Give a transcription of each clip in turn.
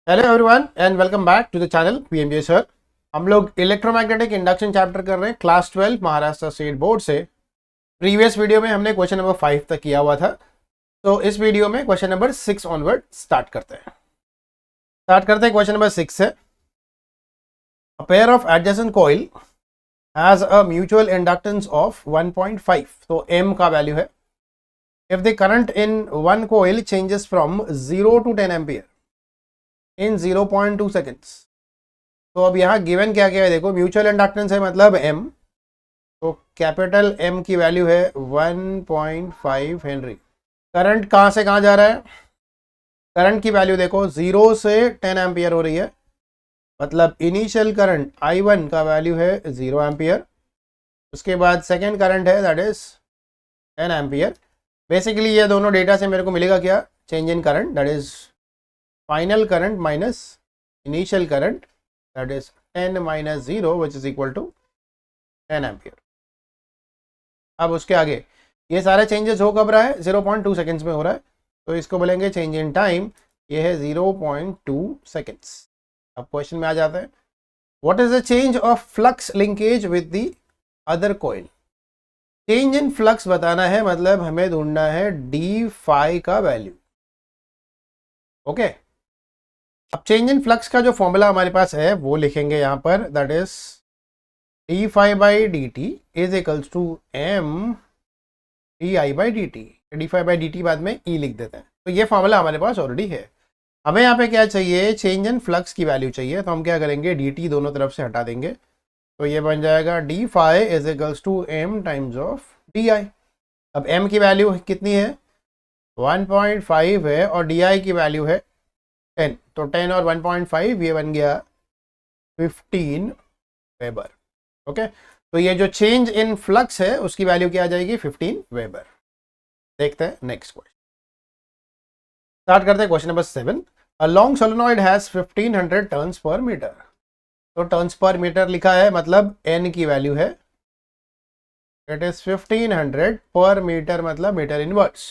Hello everyone and welcome back to the channel PMJ sir. हम लोग electromagnetic induction chapter कर रहे हैं क्लास 12 महाराष्ट्र स्टेट बोर्ड से। प्रीवियस वीडियो में हमने क्वेश्चन नंबर 5 तक किया हुआ था, तो इस वीडियो में क्वेश्चन नंबर 6 ऑनवर्ड स्टार्ट करते हैं। क्वेश्चन नंबर 6 से a pair of adjacent coil has a mutual inductance of 1.5, तो m का वैल्यू है। If the current in one coil changes from 0 to 10 ampere in 0.2 seconds. तो अब यहाँ गिवन क्या क्या है, देखो म्यूचुअल इंडक्टेंस है मतलब m, तो कैपिटल M की वैल्यू है 1.5 हेनरी। करंट कहाँ से कहाँ जा रहा है, करंट की वैल्यू देखो 0 से 10 एम्पियर हो रही है, मतलब इनिशियल करंट I1 का वैल्यू है 0 एम्पियर। उसके बाद सेकेंड करंट है दैट इज 10 एम्पियर। बेसिकली ये दोनों डेटा से मेरे को मिलेगा क्या, change in current that is final current minus initial current that is 10 minus 0 which is equal to 10 ampere. अब उसके आगे ये सारे चेंजेस हो कब रहा है, 0.2 सेकेंड्स में हो रहा है, तो इसको बोलेंगे चेंज इन टाइम, ये है 0.2 सेकेंड्स। अब क्वेश्चन में आ जाता है, what is the change of flux linkage with the other coil. Change in flux बताना है, मतलब हमें ढूंढना है डी फाई का वैल्यू। ओके, अब चेंज इन फ्लक्स का जो फॉर्मूला हमारे पास है वो लिखेंगे यहाँ पर, that is D phi by D T is equals to M D I by D T. D phi by D T बाद में ई लिख देते हैं, तो ये फॉर्मूला हमारे पास ऑलरेडी है। हमें यहाँ पे क्या चाहिए, चेंज इन फ्लक्स की वैल्यू चाहिए, तो हम क्या करेंगे डी टी दोनों तरफ से हटा देंगे, तो ये बन जाएगा D phi is equals to M times of D I. अब एम की वैल्यू कितनी है, 1.5 है, और डी आई की वैल्यू है 10, तो 10 और 1.5 ये बन गया 15 वेबर। ओके, तो ये जो चेंज इन फ्लक्स है उसकी वैल्यू क्या आ जाएगी, 15 वेबर। देखते हैं नेक्स्ट क्वेश्चन, स्टार्ट करते हैं question number 7। A long solenoid has 1500 turns per metre, तो टर्न्स पर मीटर लिखा है, मतलब n की वैल्यू है, इट इज 1500 पर मीटर, मतलब मीटर इनवर्स।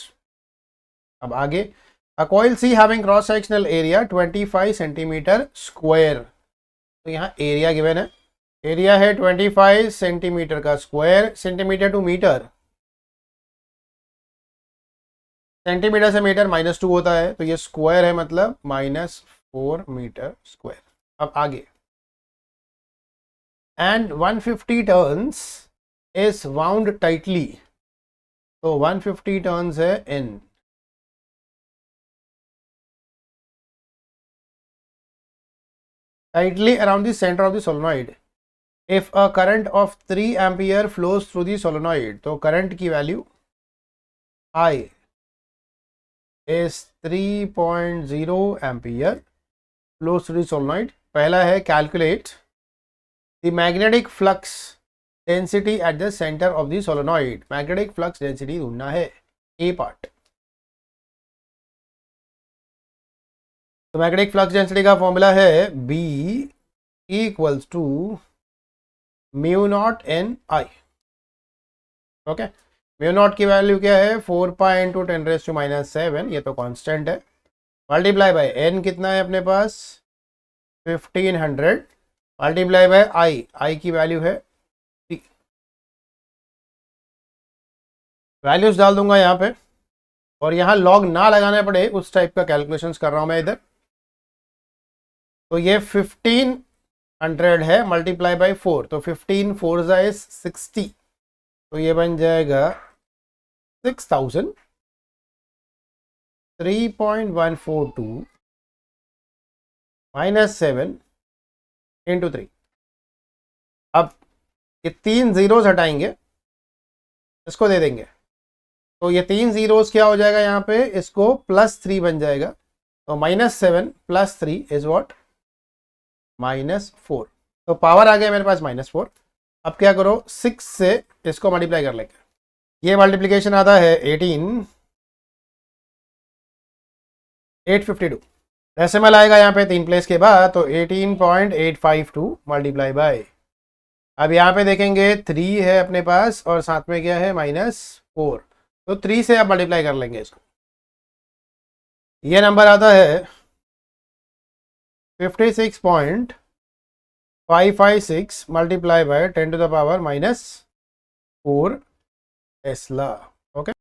अब आगे, A coil C having cross sectional area 25 centimetre square, तो यहाँ एरिया गिवन है, एरिया है 25 सेंटीमीटर का square, centimetre to metre, centimetre से मीटर -2 होता है, तो ये स्क्वायर है, मतलब -4 मीटर स्क्वायर। अब आगे, and 150 turns is wound tightly, तो 150 टर्न्स है n, tightly around the center of the solenoid. If a current of 3 ampere flows through the solenoid, तो करंट की value I is 3.0 ampere flows through the solenoid। पहला है calculate the magnetic flux density at the center of the solenoid। magnetic flux density ढूंढना है, A part. तो magnetic flux density का formula है B equals to mu naught N I. Okay, mu naught की value क्या है, 4 pi into 10⁻⁻⁷, ये तो कांस्टेंट है, मल्टीप्लाई बाय n कितना है अपने पास 1500, मल्टीप्लाई बाय आई की वैल्यू है 3। वैल्यूज डाल दूंगा यहाँ पे, और यहाँ लॉग ना लगाना पड़े उस टाइप का कैलकुलेशंस कर रहा हूँ मैं इधर। तो ये 1500 है, मल्टीप्लाई बाई 4, तो 15 4 इज 60, तो ये बन जाएगा 6000, 3.142 -7 इंटू 3। अब ये 3 जीरोस हटाएंगे, इसको दे देंगे, तो ये 3 जीरोस क्या हो जाएगा यहाँ पे, इसको +3 बन जाएगा, तो -7 + 3 इज व्हाट, -4, तो पावर आ गया मेरे पास -4। अब क्या करो, 6 से इसको मल्टीप्लाई कर लेंगे, ये मल्टीप्लीकेशन आता है 18 852, डेसिमल आएगा यहाँ पे 3 प्लेस के बाद, तो 18.852 मल्टीप्लाई बाय, अब यहाँ पे देखेंगे 3 है अपने पास और साथ में क्या है -4, तो 3 से आप मल्टीप्लाई कर लेंगे इसको, ये नंबर आता है 56.556 मल्टीप्लाई बाय 10⁻⁻⁴ टेस्ला। ओके,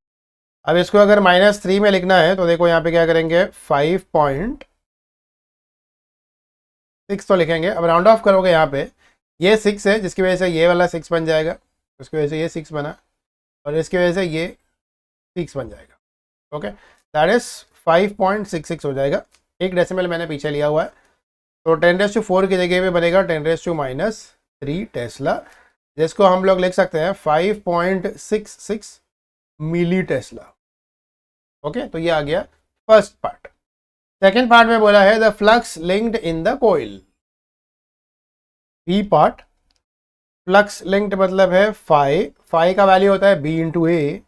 अब इसको अगर -3 में लिखना है तो देखो यहाँ पे क्या करेंगे, 5.6 तो लिखेंगे। अब राउंड ऑफ करोगे यहाँ पे, ये 6 है जिसकी वजह से ये वाला 6 बन जाएगा, उसकी वजह से ये 6 बना, और इसकी वजह से ये 6 बन जाएगा। ओके, दैट इज 5.66 हो जाएगा। एक डेसिमल मैंने पीछे लिया हुआ है, तो 10⁻⁴ की जगह पे बनेगा 10⁻³ टेस्ला, जिसको हम लोग लिख सकते हैं 5.66 मिली टेस्ला। ओके, तो ये आ गया फर्स्ट पार्ट। सेकेंड पार्ट में बोला है the flux linked in the coil. B part, flux linked मतलब है फाई का वैल्यू होता है बी इंटू ए,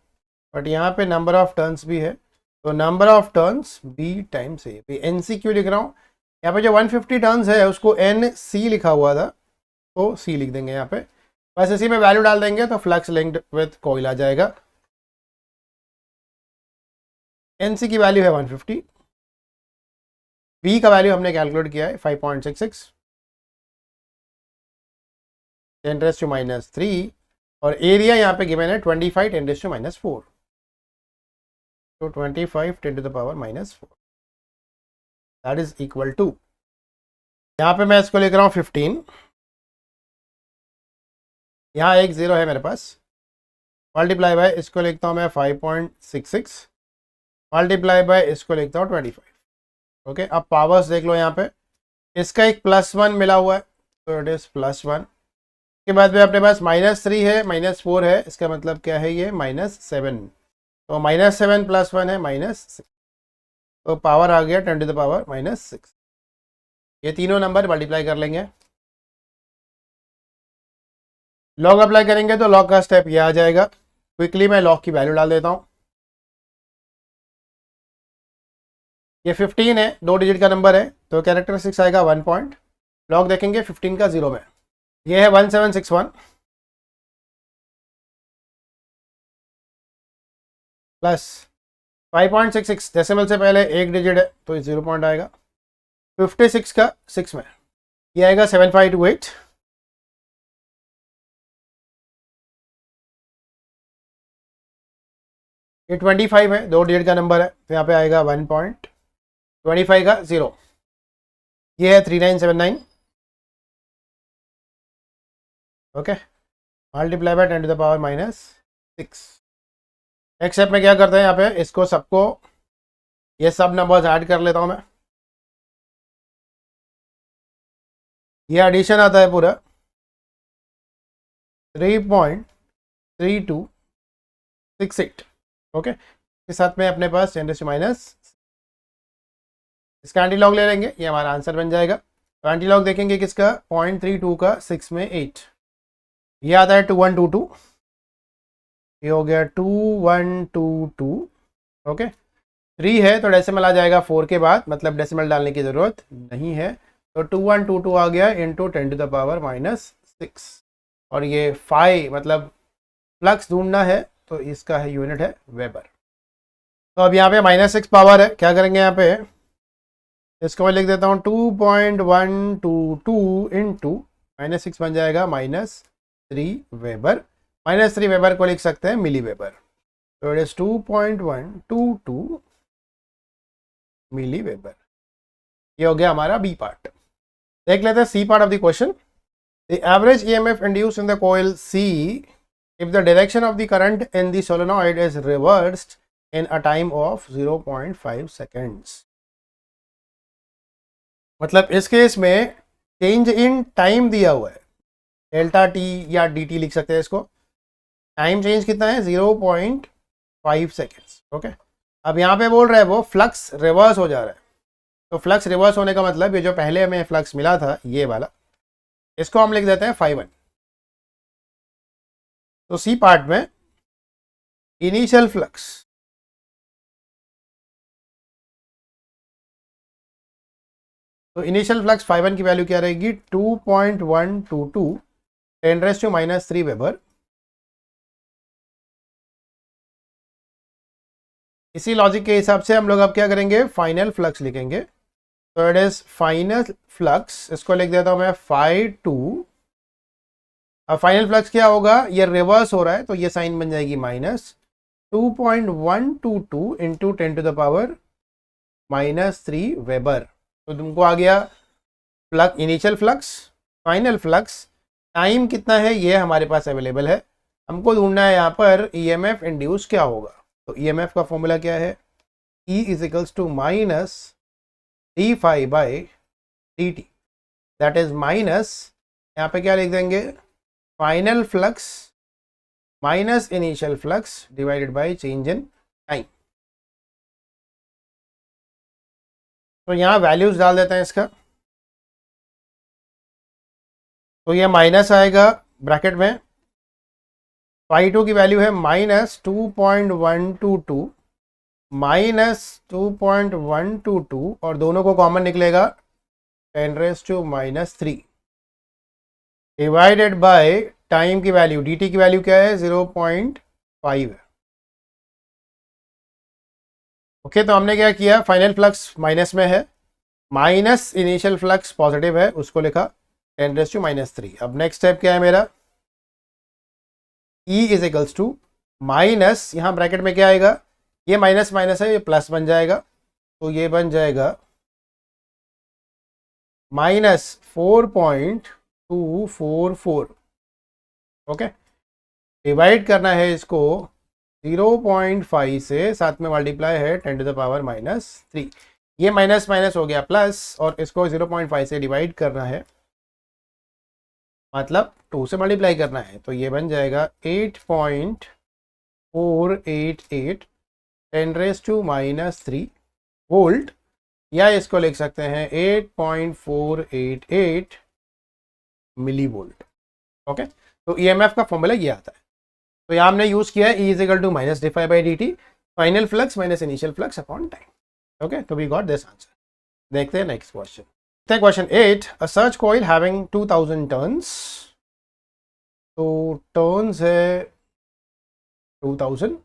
बट यहाँ पे नंबर ऑफ टर्न्स भी है, तो number of turns B times A. N C क्यों लिख रहा हूँ, यहाँ पे जो 150 टर्न्स है उसको एन सी लिखा हुआ था, तो सी लिख देंगे यहाँ पे, बस इसी में वैल्यू डाल देंगे तो फ्लक्स लिंक्ड विथ कोइल आ जाएगा। एन सी की वैल्यू है 150, बी का वैल्यू हमने कैलकुलेट किया है 5.66, 10⁻⁻3, और एरिया यहाँ पे गिवन है 25 10⁻⁴, तो 25 10⁻⁻⁴, दैट इज इक्वल टू, यहाँ पे मैं इसको लिख रहा हूँ 15, यहाँ एक 0 है मेरे पास, मल्टीप्लाई बाय इसको लिखता हूँ मैं 5.66, मल्टीप्लाई बाय इसको लिखता हूँ 25। ओके, अब पावर्स देख लो, यहाँ पे इसका एक +1 मिला हुआ है, तो इट इज +1, के बाद में अपने पास -3 है, -4 है, इसका मतलब क्या है, ये -7, तो -7 + 1 है -6, तो पावर आ गया 10⁻⁻6। ये तीनों नंबर मल्टीप्लाई कर लेंगे, लॉग अप्लाई करेंगे तो लॉग का स्टेप ये आ जाएगा। क्विकली मैं लॉग की वैल्यू डाल देता हूँ, ये 15 है, 2 डिजिट का नंबर है, तो कैरेक्टरिस्टिक्स आएगा 1 पॉइंट, लॉग देखेंगे 15 का 0 में, ये है 1761 प्लस 5.66, डेसिमल से पहले एक डिजिट है तो 0 पॉइंट आएगा, 56 का 6 में, ये आएगा 7528, ये 25 है, 2 डिजिट का नंबर है, तो यहाँ पे आएगा 1 पॉइंट, 25 का 0, ये है 3979। Okay, multiply by 10⁻⁻6। Next step में क्या करते हैं, यहाँ पे इसको सबको, ये सब नंबर्स ऐड कर लेता हूँ मैं, ये एडिशन आता है पूरा 3.3268। ओके, इसके साथ में अपने पास 10⁻⁻, इसका एंटी लॉग ले लेंगे, ये हमारा आंसर बन जाएगा। तो एंटी लॉग देखेंगे किसका, 0.32 का 6 में 8, ये आता है 2122, ये हो गया 2122। ओके, 3 है तो डेसिमल आ जाएगा 4 के बाद, मतलब डेसिमल डालने की ज़रूरत नहीं है, तो 2122 आ गया इंटू 10⁻⁻6, और ये 5 मतलब फ्लक्स ढूंढना है तो इसका है यूनिट है वेबर। तो अब यहाँ पे -6 पावर है, क्या करेंगे यहाँ पे, इसको मैं लिख देता हूँ 2.122 इंटू -6 बन जाएगा -3 वेबर, -3 वेबर को लिख सकते हैं मिली वेबर, तो इट इज 2.122 मिली वेबर। ये हो गया हमारा बी पार्ट। देख लेते हैं C part of the question. The average EMF induced in the coil C if the direction of the current in the solenoid is reversed in a time of 0.5 seconds। मतलब इस case में change in time दिया हुआ है, delta T या D T लिख सकते हैं इसको, टाइम चेंज कितना है 0.5 सेकेंड्स। ओके, अब यहाँ पे बोल रहा है वो फ्लक्स रिवर्स हो जा रहा है, तो फ्लक्स रिवर्स होने का मतलब ये जो पहले हमें फ्लक्स मिला था ये वाला, इसको हम लिख देते हैं φ1। तो सी पार्ट में इनिशियल फ्लक्स, तो इनिशियल फ्लक्स φ1 की वैल्यू क्या रहेगी 2.122 10⁻³ वेबर। इसी लॉजिक के हिसाब से हम लोग अब क्या करेंगे, फाइनल फ्लक्स लिखेंगे तो इट इज फाइनल फ्लक्स, इसको लिख देता हूं मैं φ2। अब फाइनल फ्लक्स क्या होगा, ये रिवर्स हो रहा है तो ये साइन बन जाएगी -2.122 इंटू 10⁻³ वेबर। तो तुमको आ गया flux, initial flux, final flux, time कितना है ये हमारे पास अवेलेबल है। हमको ढूंढना है यहाँ पर ईएमएफ इंड्यूस क्या होगा। तो ईएमएफ का फॉर्मूला क्या है, E is equals to -dφ/dt, that is minus, यहाँ पे क्या लिख देंगे, final flux minus initial flux divided by change in time. तो यहाँ वैल्यूज डाल देते हैं इसका। तो ये माइनस आएगा ब्रैकेट में, φ2 की वैल्यू है -2.122 -2.122 और दोनों को कॉमन निकलेगा 10⁻³ डिवाइडेड बाय टाइम की वैल्यू, dt की वैल्यू क्या है 0.5 है। ओके, तो हमने क्या किया, फाइनल फ्लक्स माइनस में है, माइनस इनिशियल फ्लक्स पॉजिटिव है, उसको लिखा 10⁻³ अब नेक्स्ट स्टेप क्या है मेरा, E is equals to minus, यहाँ ब्रैकेट में क्या आएगा, ये माइनस माइनस है, ये प्लस बन जाएगा, तो ये बन जाएगा -4.244। ओके, डिवाइड करना है इसको 0.5 से, साथ में मल्टीप्लाई है 10⁻³ ये माइनस माइनस हो गया प्लस, और इसको 0.5 से डिवाइड करना है, मतलब 2 से मल्टीप्लाई करना है, तो ये बन जाएगा 8.488 10⁻³ वोल्ट, या इसको लिख सकते हैं 8.488 मिली वोल्ट। ओके, तो ईएमएफ का फॉर्मूला ये आता है। तो यहाँ हमने यूज किया है E is equal to -dφ/dt, final flux minus initial flux upon time. Okay, तो वी गॉट दिस आंसर। देखते हैं next question. Question 8, a search coil having 2000 turns, तो टर्न्स है 2000,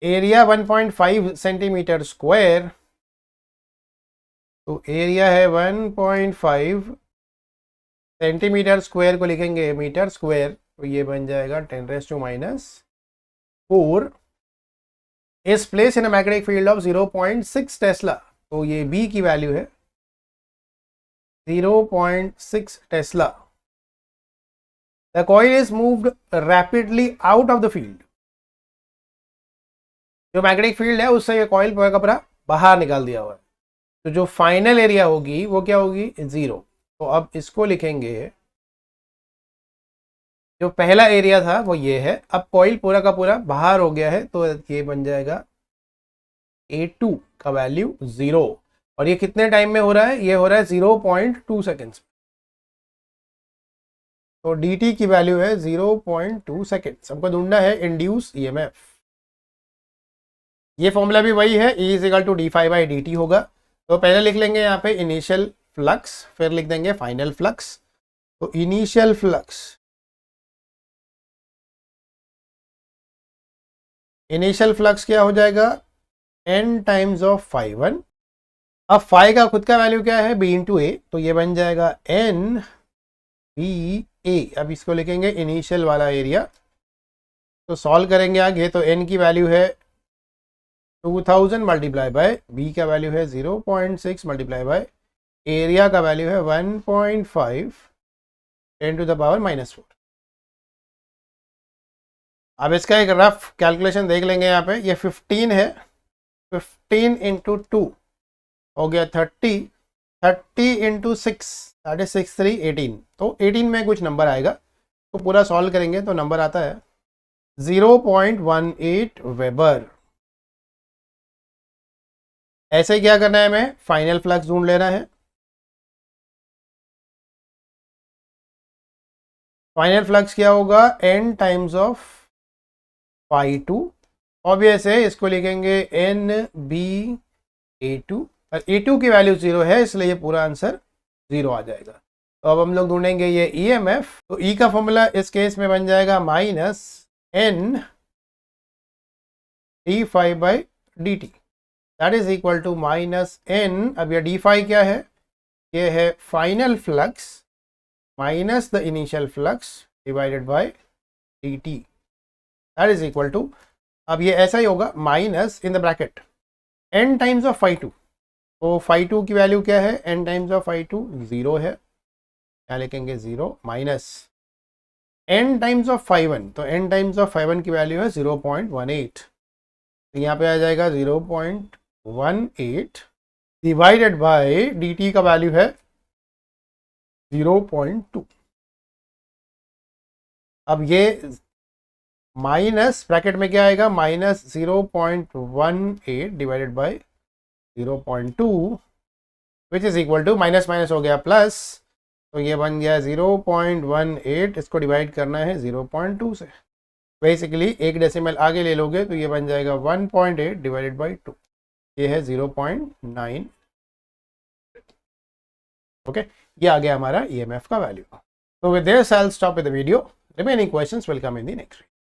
एरिया 1.5 सेंटीमीटर स्क्वायर, तो एरिया है 1.5 centimetre square को लिखेंगे metre square, तो ये बन जाएगा 10⁻⁴। इस place in a magnetic field of 0.6 Tesla, तो ये बी की वैल्यू है 0.6 Tesla. The coil is moved rapidly out of the field, जो मैग्नेटिक फील्ड है उससे ये कॉइल पूरा का पूरा बाहर निकाल दिया हुआ है, तो जो फाइनल एरिया होगी वो क्या होगी 0। तो अब इसको लिखेंगे, जो पहला एरिया था वो ये है, अब कॉइल पूरा का पूरा बाहर हो गया है, तो ये बन जाएगा A2 का वैल्यू 0, और ये कितने टाइम में हो रहा है, ये हो रहा है 0.2 सेकेंड्स। तो dt की वैल्यू है 0.2 सेकेंड्स। हमको ढूंढना है इंड्यूस ईएमएफ। ये फॉर्मूला भी वही है, E is equal to dφ/dt होगा। तो पहले लिख लेंगे यहाँ पे इनिशियल फ्लक्स, फिर लिख देंगे फाइनल फ्लक्स। तो इनिशियल फ्लक्स, इनिशियल फ्लक्स क्या हो जाएगा n टाइम्स ऑफ φ1। अब फाई का खुद का वैल्यू क्या है b इंटू ए, तो ये बन जाएगा n b a। अब इसको लिखेंगे इनिशियल वाला एरिया, तो सॉल्व करेंगे आगे, तो n की वैल्यू है 2000 मल्टीप्लाई बाय, b का वैल्यू है 0.6 मल्टीप्लाई बाय, एरिया का वैल्यू है 1.5 10⁻⁻⁴। अब इसका एक रफ कैलकुलेशन देख लेंगे यहाँ पे, ये 15 है, 15 इंटू 2 हो गया 30, 30 इंटू 6 63 18, तो 18 में कुछ नंबर आएगा, तो पूरा सॉल्व करेंगे तो नंबर आता है 0.18 वेबर। ऐसे ही क्या करना है, हमें फाइनल फ्लक्स ढूंढ लेना है। फाइनल फ्लक्स क्या होगा n टाइम्स ऑफ φ2, ऑब्वियस है, इसको लिखेंगे NbA2, और A2 की वैल्यू 0 है, इसलिए ये पूरा आंसर 0 आ जाएगा। तो अब हम लोग ढूंढेंगे ये EMF, तो E का फॉर्मूला इस केस में बन जाएगा -N dφ/dt। That is equal to minus n, अब ये डी फाई क्या है, ये है final flux minus the initial flux divided by D T, that is equal to, अब ये ऐसा ही होगा minus in the bracket n times of phi 2, तो phi 2 की वैल्यू क्या है, n टाइम्स ऑफ phi 2 0 है, क्या लिखेंगे 0, minus n times of phi 1, तो n टाइम्स ऑफ phi 1 की वैल्यू है 0.18, तो यहाँ पे आ जाएगा 0.18 डिवाइडेड बाय dt का वैल्यू है 0.2। अब ये माइनस ब्रैकेट में क्या आएगा, minus 0.18 divided by 0.2 which is equal to, minus minus हो गया प्लस, तो ये बन गया 0.18, इसको डिवाइड करना है 0.2 से, बेसिकली एक डेसिमल आगे ले लोगे तो ये बन जाएगा 1.8 डिवाइडेड बाई 2, ये है 0.9। ओके, ये आ गया हमारा EMF का वैल्यू। तो with this I will stop with the video, remaining questions will come in the next video.